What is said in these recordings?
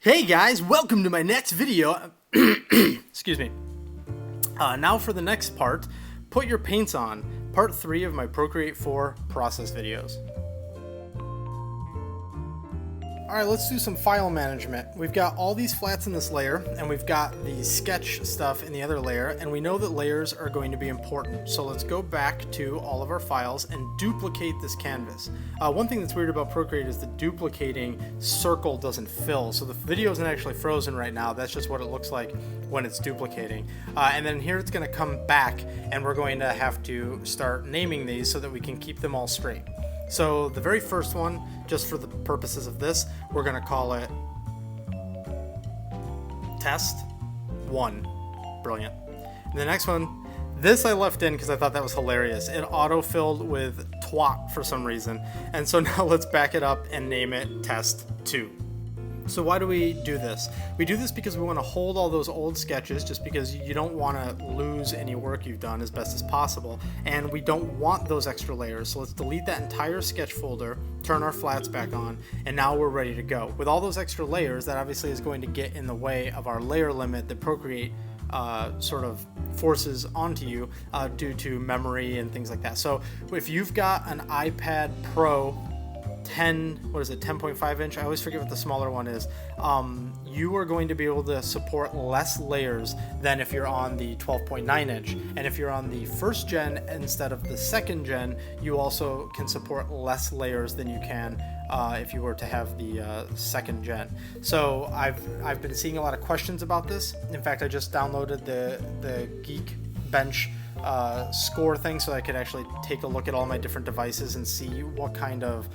Hey guys, welcome to my next video. Excuse me. Now for the next part, put your paints on, part 3 of my Procreate 4 process videos. Alright, let's do some file management. We've got all these flats in this layer, and we've got the sketch stuff in the other layer, and we know that layers are going to be important. So let's go back to all of our files and duplicate this canvas. One thing that's weird about Procreate is the duplicating circle doesn't fill, so the video isn't actually frozen right now. That's just what it looks like when it's duplicating. And then here it's going to come back, and we're going to have to start naming these so that we can keep them all straight. So the very first one, just for the purposes of this, we're going to call it test 1. Brilliant. And the next one, this I left in because I thought that was hilarious. It auto-filled with twat for some reason. And so now let's back it up and name it test 2. So why do we do this? We do this because we want to hold all those old sketches, just because you don't want to lose any work you've done as best as possible, and we don't want those extra layers. So let's delete that entire sketch folder, turn our flats back on, and now we're ready to go. With all those extra layers, that obviously is going to get in the way of our layer limit that Procreate sort of forces onto you due to memory and things like that. So if you've got an iPad Pro 10.5 inch, I always forget what the smaller one is, you are going to be able to support less layers than if you're on the 12.9 inch. And if you're on the first gen instead of the second gen, you also can support less layers than you can if you were to have the second gen. So I've been seeing a lot of questions about this. In fact, I just downloaded the Geekbench score thing so I could actually take a look at all my different devices and see what kind of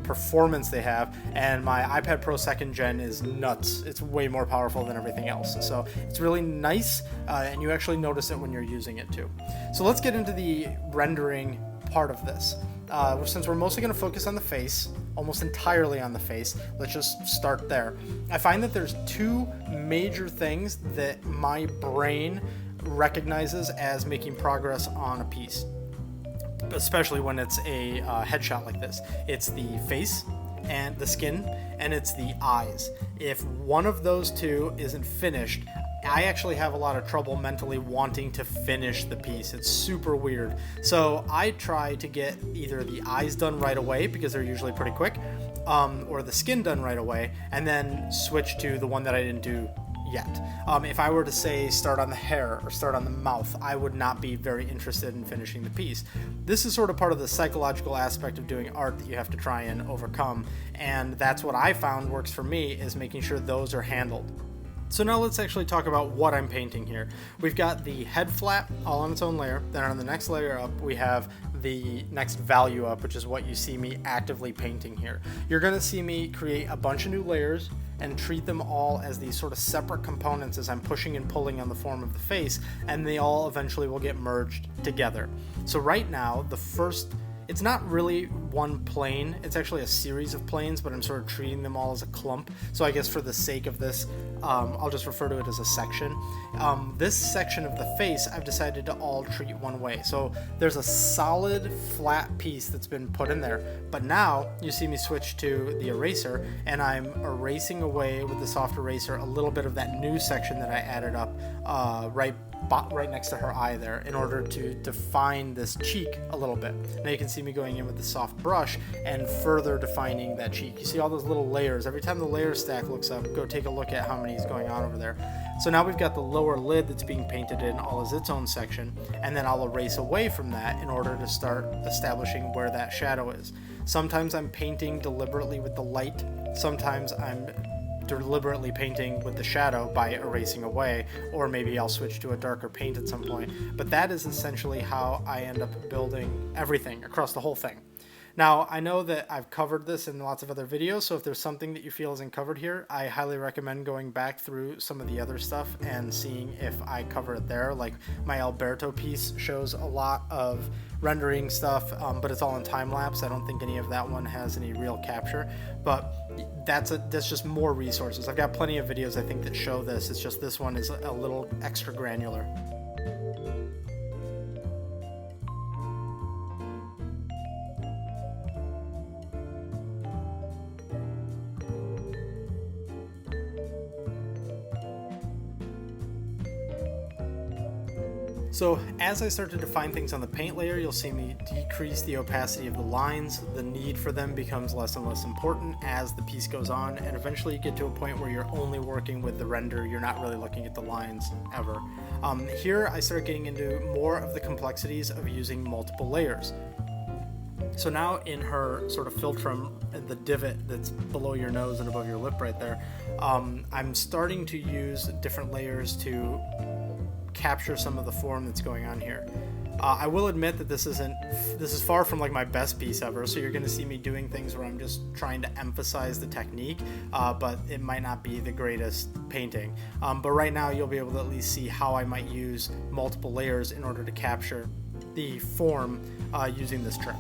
performance they have, and my iPad Pro 2nd gen is nuts. It's way more powerful than everything else, so it's really nice, and you actually notice it when you're using it too. So let's get into the rendering part of this. Since we're mostly going to focus on the face, almost entirely on the face, let's just start there. I find that there's two major things that my brain recognizes as making progress on a piece, especially when it's a headshot like this. It's the face and the skin, and it's the eyes. If one of those two isn't finished, I actually have a lot of trouble mentally wanting to finish the piece. It's super weird. So I try to get either the eyes done right away, because they're usually pretty quick, or the skin done right away, and then switch to the one that I didn't do yet. If I were to say start on the hair or start on the mouth, I would not be very interested in finishing the piece. This is sort of part of the psychological aspect of doing art that you have to try and overcome, and that's what I found works for me, is making sure those are handled. So now let's actually talk about what I'm painting here. We've got the head flat all on its own layer. Then on the next layer up, we have the next value up, which is what you see me actively painting here. You're gonna see me create a bunch of new layers and treat them all as these sort of separate components as I'm pushing and pulling on the form of the face, and they all eventually will get merged together. So right now, the first, it's not really one plane, it's actually a series of planes, but I'm sort of treating them all as a clump. So I guess for the sake of this, I'll just refer to it as a section. This section of the face, I've decided to all treat one way. So there's a solid flat piece that's been put in there, but now you see me switch to the eraser, and I'm erasing away with the soft eraser a little bit of that new section that I added up right next to her eye there, in order to define this cheek a little bit. Now you can see me going in with the soft brush and further defining that cheek. You see all those little layers. Every time the layer stack looks up, go take a look at how many is going on over there. So now we've got the lower lid that's being painted in all as its own section, and then I'll erase away from that in order to start establishing where that shadow is. Sometimes I'm painting deliberately with the light, sometimes I'm deliberately painting with the shadow by erasing away, or maybe I'll switch to a darker paint at some point. But that is essentially how I end up building everything across the whole thing. Now, I know that I've covered this in lots of other videos, so if there's something that you feel isn't covered here, I highly recommend going back through some of the other stuff and seeing if I cover it there. Like my Alberto piece shows a lot of rendering stuff, but it's all in time-lapse. I don't think any of that one has any real capture, but that's just more resources. I've got plenty of videos, I think, that show this. It's just this one is a little extra granular. So as I start to define things on the paint layer, you'll see me decrease the opacity of the lines. The need for them becomes less and less important as the piece goes on, and eventually you get to a point where you're only working with the render. You're not really looking at the lines ever. Here I start getting into more of the complexities of using multiple layers. So now in her sort of philtrum, the divot that's below your nose and above your lip right there, I'm starting to use different layers to capture some of the form that's going on here. I will admit that this is far from like my best piece ever, so you're going to see me doing things where I'm just trying to emphasize the technique, but it might not be the greatest painting. But right now you'll be able to at least see how I might use multiple layers in order to capture the form using this trick.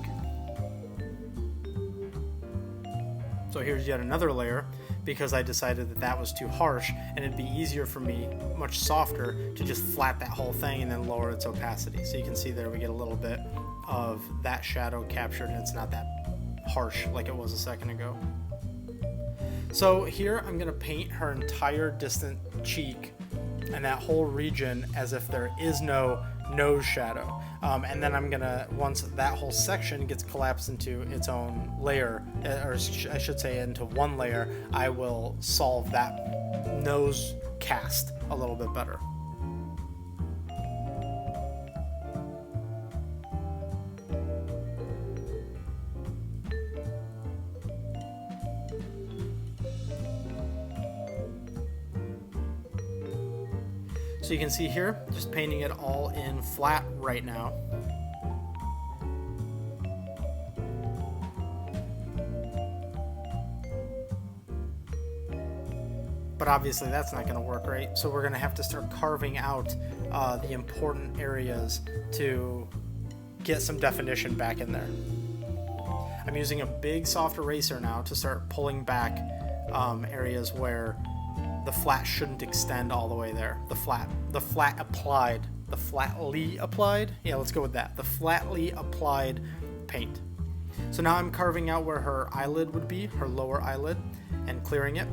So here's yet another layer, because I decided that that was too harsh and it'd be easier for me, much softer, to just flat that whole thing and then lower its opacity. So you can see there we get a little bit of that shadow captured and it's not that harsh like it was a second ago. So here I'm going to paint her entire distant cheek and that whole region as if there is no nose shadow. And then I'm gonna, once that whole section gets collapsed into its own layer, or I should say into one layer, I will solve that nose cast a little bit better. So you can see here, just painting it all in flat right now. But obviously that's not going to work, right? So we're going to have to start carving out the important areas to get some definition back in there. I'm using a big soft eraser now to start pulling back areas where the flat shouldn't extend all the way there. The flatly applied? Yeah, let's go with that. The flatly applied paint. So now I'm carving out where her eyelid would be, her lower eyelid, and clearing it.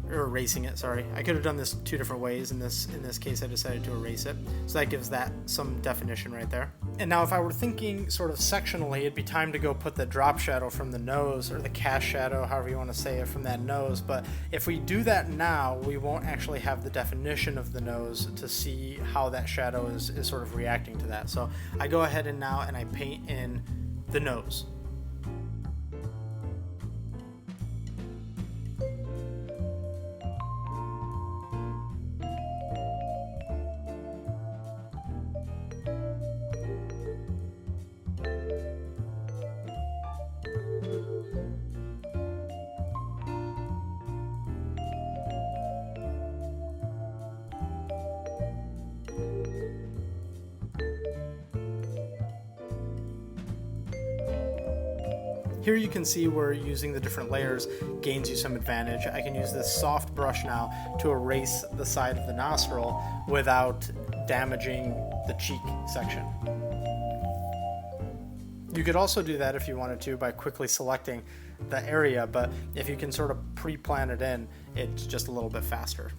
Or erasing it, sorry. I could have done this two different ways. In this case, I decided to erase it. So that gives that some definition right there. And now if I were thinking sort of sectionally, it'd be time to go put the drop shadow from the nose, or the cast shadow, however you want to say it, from that nose. But if we do that now, we won't actually have the definition of the nose to see how that shadow is sort of reacting to that. So I go ahead and now I paint in the nose. Here you can see where using the different layers gains you some advantage. I can use this soft brush now to erase the side of the nostril without damaging the cheek section. You could also do that if you wanted to by quickly selecting the area, but if you can sort of pre-plan it in, it's just a little bit faster.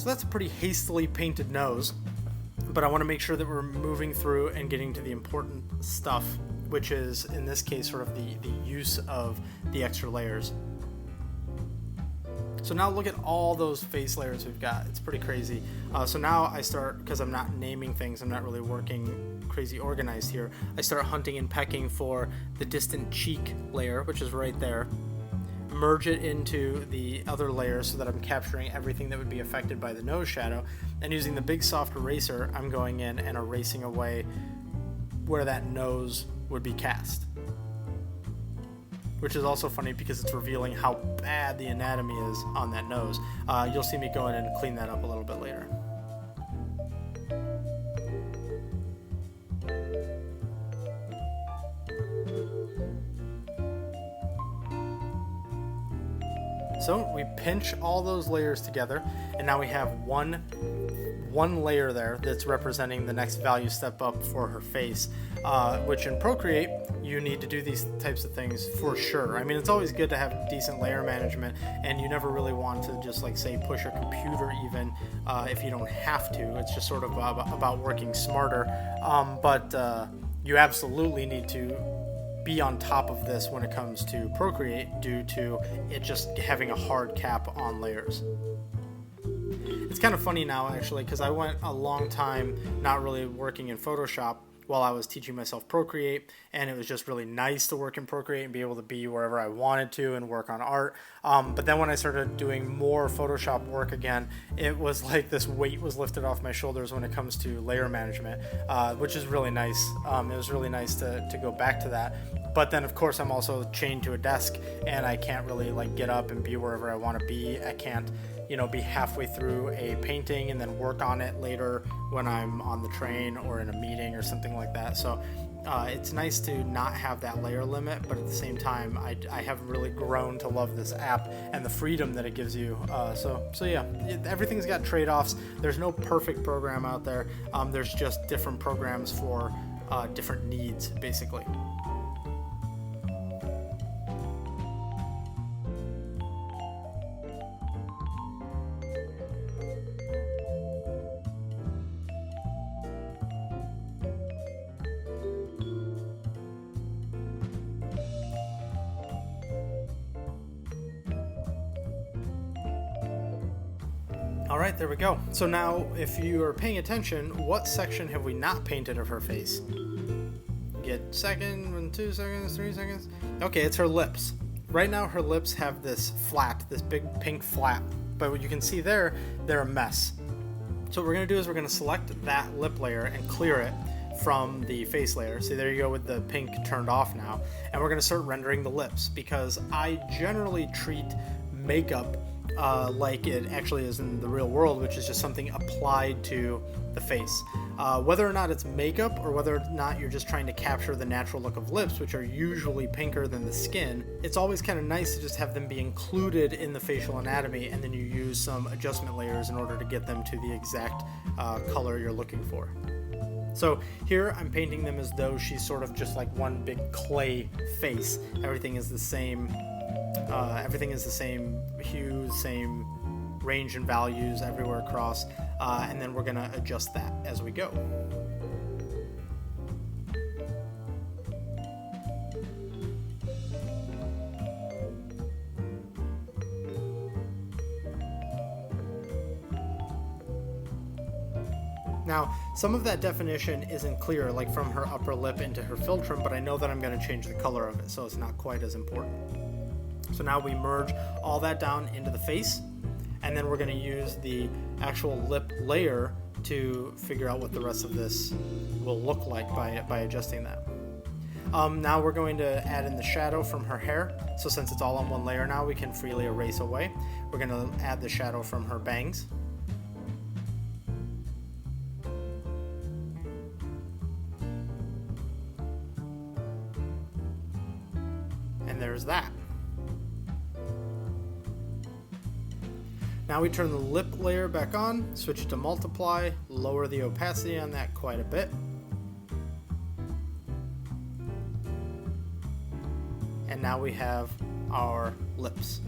So that's a pretty hastily painted nose, but I want to make sure that we're moving through and getting to the important stuff, which is, in this case, sort of the use of the extra layers. So now look at all those face layers we've got. It's pretty crazy. So now I start, because I'm not naming things, I'm not really working crazy organized here, I start hunting and pecking for the distant cheek layer, which is right there. Merge it into the other layers so that I'm capturing everything that would be affected by the nose shadow. And using the big soft eraser, I'm going in and erasing away where that nose would be cast. Which is also funny because it's revealing how bad the anatomy is on that nose. You'll see me go in and clean that up a little bit later. So we pinch all those layers together, and now we have one layer there that's representing the next value step up for her face, which in Procreate, you need to do these types of things for sure. I mean, it's always good to have decent layer management, and you never really want to just, like, say, push your computer even if you don't have to. It's just sort of about working smarter, but you absolutely need to be on top of this when it comes to Procreate due to it just having a hard cap on layers. It's kind of funny now, actually, because I went a long time not really working in Photoshop while I was teaching myself Procreate, and it was just really nice to work in Procreate and be able to be wherever I wanted to and work on art. But then when I started doing more Photoshop work again, it was like this weight was lifted off my shoulders when it comes to layer management, which is really nice. It was really nice to go back to that. But then, of course, I'm also chained to a desk, and I can't really, like, get up and be wherever I want to be. I can't, be halfway through a painting and then work on it later when I'm on the train or in a meeting or something like that. So it's nice to not have that layer limit, but at the same time, I have really grown to love this app and the freedom that it gives you. So yeah, everything's got trade-offs. There's no perfect program out there. There's just different programs for different needs, basically. All right, there we go. So now, if you are paying attention, what section have we not painted of her face? Get second, 2 seconds, 3 seconds. Okay, it's her lips. Right now, her lips have this big pink flap, but what you can see there, they're a mess. So what we're gonna do is we're gonna select that lip layer and clear it from the face layer. See, there you go with the pink turned off now. And we're gonna start rendering the lips, because I generally treat makeup like it actually is in the real world, which is just something applied to the face. Whether or not it's makeup or whether or not you're just trying to capture the natural look of lips, which are usually pinker than the skin, it's always kind of nice to just have them be included in the facial anatomy, and then you use some adjustment layers in order to get them to the exact color you're looking for. So here I'm painting them as though she's sort of just like one big clay face. Everything is the same hue, same range and values everywhere across, and then we're going to adjust that as we go. Now, some of that definition isn't clear, like from her upper lip into her philtrum, but I know that I'm going to change the color of it, so it's not quite as important. So now we merge all that down into the face, and then we're going to use the actual lip layer to figure out what the rest of this will look like by adjusting that. Now we're going to add in the shadow from her hair. So since it's all on one layer now, we can freely erase away. We're going to add the shadow from her bangs. And there's that. Now we turn the lip layer back on, switch it to multiply, lower the opacity on that quite a bit. And now we have our lips.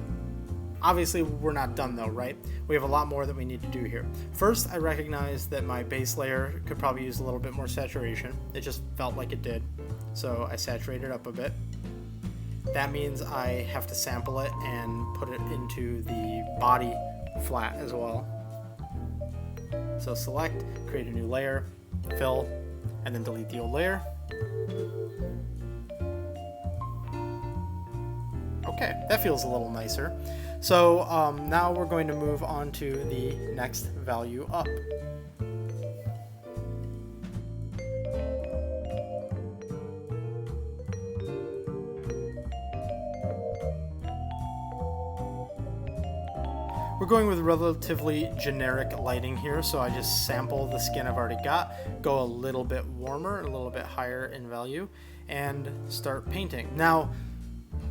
Obviously, we're not done though, right? We have a lot more that we need to do here. First, I recognize that my base layer could probably use a little bit more saturation. It just felt like it did. So I saturated up a bit. That means I have to sample it and put it into the body flat as well. So select, create a new layer, fill, and then delete the old layer. Okay, that feels a little nicer. So now we're going to move on to the next value up. We're going with relatively generic lighting here, so I just sample the skin I've already got, go a little bit warmer, a little bit higher in value, and start painting. Now,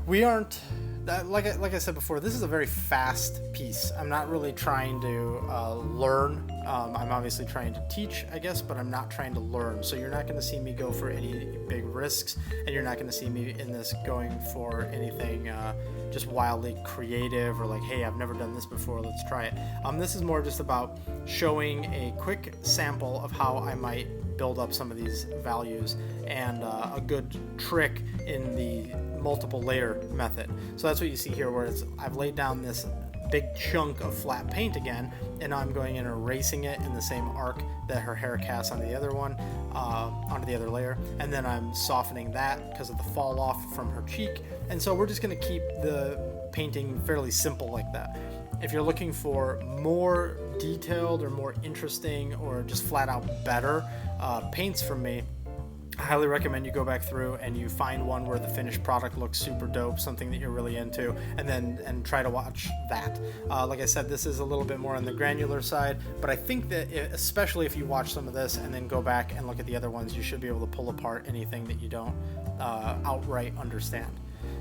we aren't, like I said before, this is a very fast piece. I'm not really trying to learn. I'm obviously trying to teach, I guess, but I'm not trying to learn. So you're not going to see me go for any big risks, and you're not going to see me in this going for anything just wildly creative or like, hey, I've never done this before, let's try it. This is more just about showing a quick sample of how I might build up some of these values and a good trick in the multiple layer method. So that's what you see here, where I've laid down this big chunk of flat paint again, and I'm going in and erasing it in the same arc that her hair casts onto the other one, onto the other layer, and then I'm softening that because of the fall off from her cheek. And so we're just going to keep the painting fairly simple like that. If you're looking for more detailed or more interesting or just flat out better paints from me, I highly recommend you go back through and you find one where the finished product looks super dope, something that you're really into, and try to watch that. Like I said, this is a little bit more on the granular side, but I think that especially if you watch some of this and then go back and look at the other ones, you should be able to pull apart anything that you don't outright understand.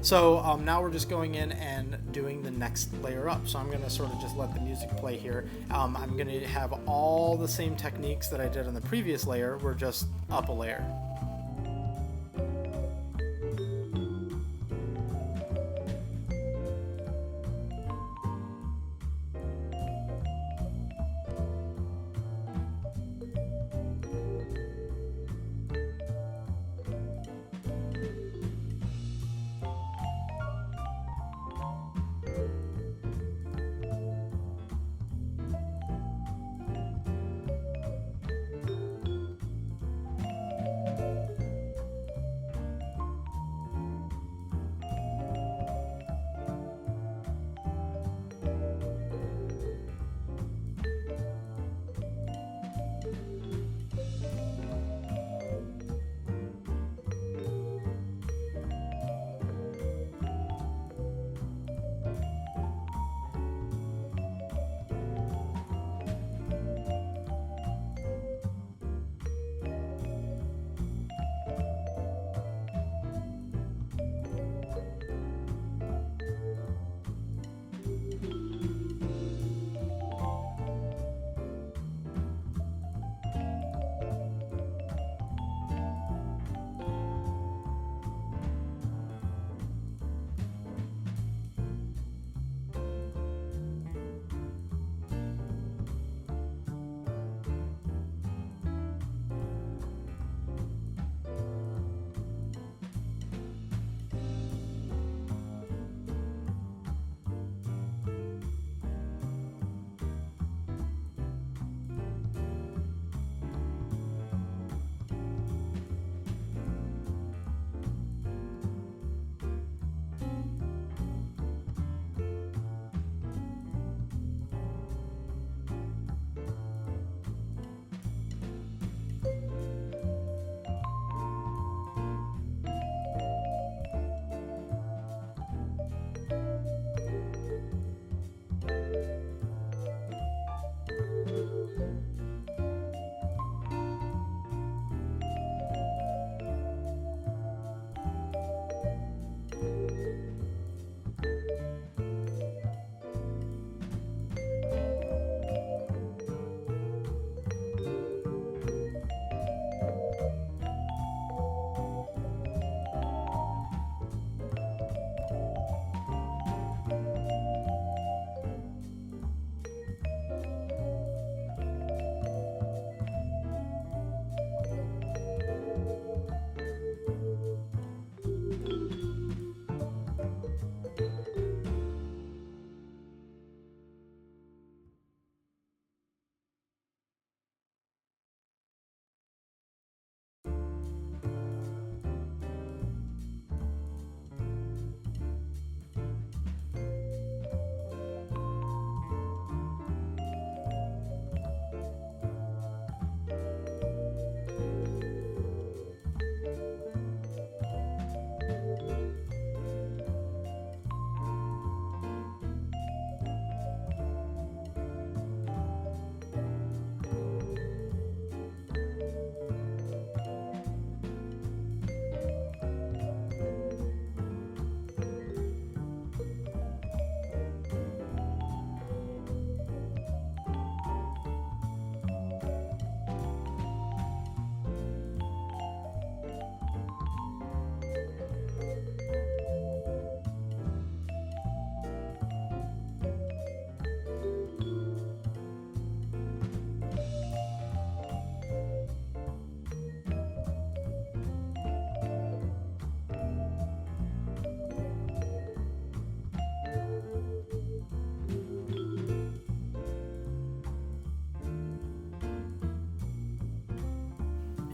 So now we're just going in and doing the next layer up. So I'm going to sort of just let the music play here. I'm going to have all the same techniques that I did on the previous layer. We're just up a layer.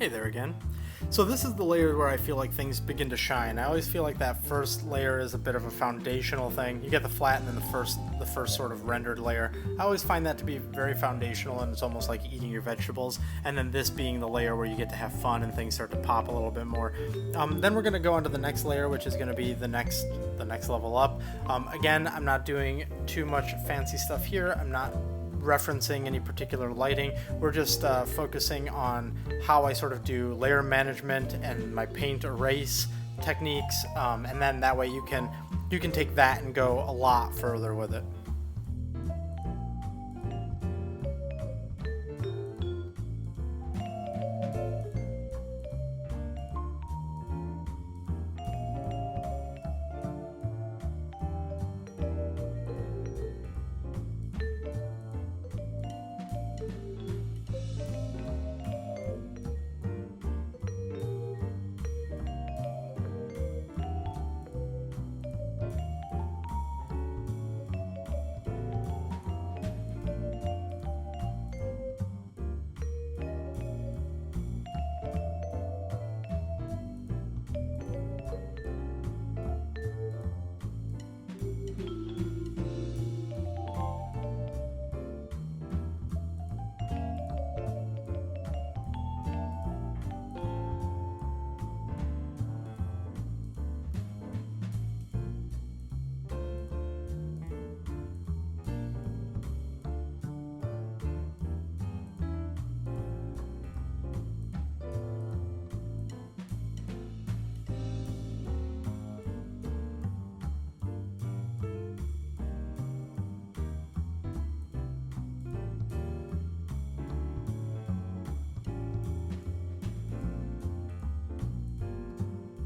Hey there again. So this is the layer where I feel like things begin to shine. I always feel like that first layer is a bit of a foundational thing. You get the flat and then the first sort of rendered layer. I always find that to be very foundational, and it's almost like eating your vegetables. And then this being the layer where you get to have fun and things start to pop a little bit more. Then we're going to go on to the next layer, which is going to be the next level up. Again, I'm not doing too much fancy stuff here. I'm not referencing any particular lighting. We're just focusing on how I sort of do layer management and my paint erase techniques, and then that way you can take that and go a lot further with it.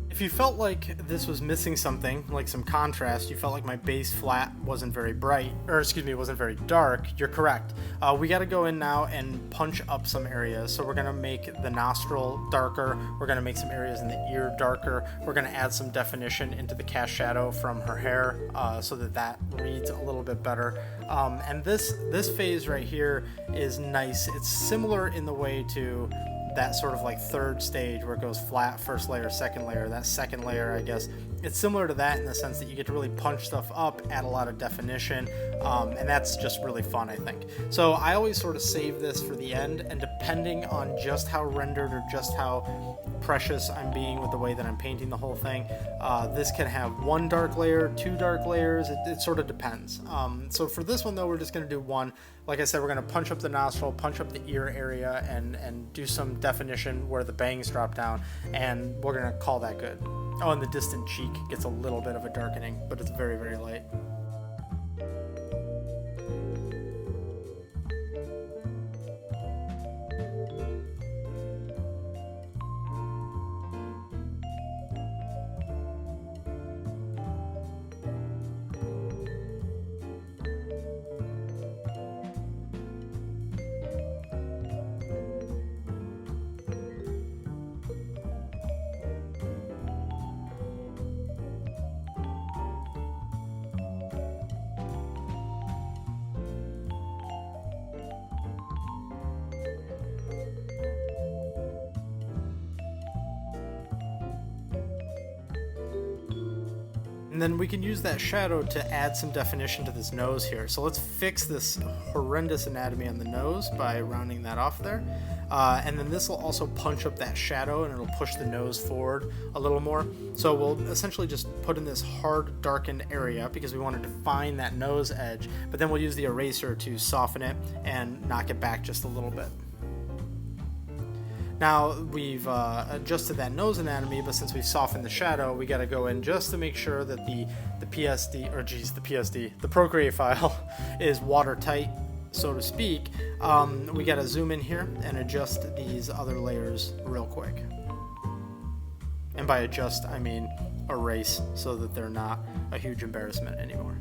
If you felt like this was missing something, like some contrast, you felt like my base flat wasn't very bright, or excuse me, wasn't very dark, you're correct. We got to go in now and punch up some areas. So we're going to make the nostril darker. We're going to make some areas in the ear darker. We're going to add some definition into the cast shadow from her hair so that reads a little bit better. And this phase right here is nice. It's similar in the way to that sort of like third stage where it goes flat, first layer, second layer. That second layer, I guess, it's similar to that in the sense that you get to really punch stuff up, add a lot of definition, and that's just really fun, I think. So I always sort of save this for the end, and depending on just how rendered or just how precious I'm being with the way that I'm painting the whole thing, this can have one dark layer, two dark layers. It sort of depends. So for this one though, we're just going to do one. Like I said, we're going to punch up the nostril, punch up the ear area, and do some definition where the bangs drop down, and we're going to call that good. Oh, and the distant cheek gets a little bit of a darkening, but it's very, very light. And then we can use that shadow to add some definition to this nose here. So let's fix this horrendous anatomy on the nose by rounding that off there. And then this will also punch up that shadow, and it'll push the nose forward a little more. So we'll essentially just put in this hard darkened area because we want to define that nose edge, but then we'll use the eraser to soften it and knock it back just a little bit. Now we've adjusted that nose anatomy, but since we've softened the shadow, we got to go in just to make sure that the Procreate file is watertight, so to speak. We got to zoom in here and adjust these other layers real quick. And by adjust, I mean erase, so that they're not a huge embarrassment anymore.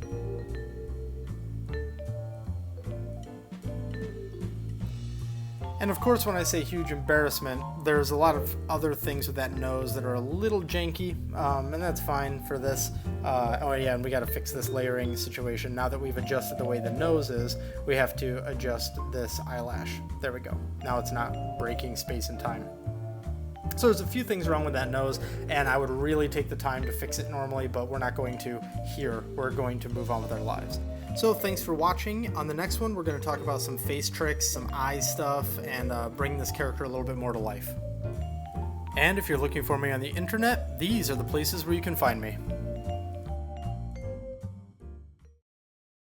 And of course, when I say huge embarrassment, there's a lot of other things with that nose that are a little janky, and that's fine for this. Oh yeah, and we got to fix this layering situation. Now that we've adjusted the way the nose is, we have to adjust this eyelash. There we go. Now it's not breaking space and time. So there's a few things wrong with that nose, and I would really take the time to fix it normally, but we're not going to here. We're going to move on with our lives. So thanks for watching. On the next one, we're going to talk about some face tricks, some eye stuff, and bring this character a little bit more to life. And if you're looking for me on the internet, these are the places where you can find me.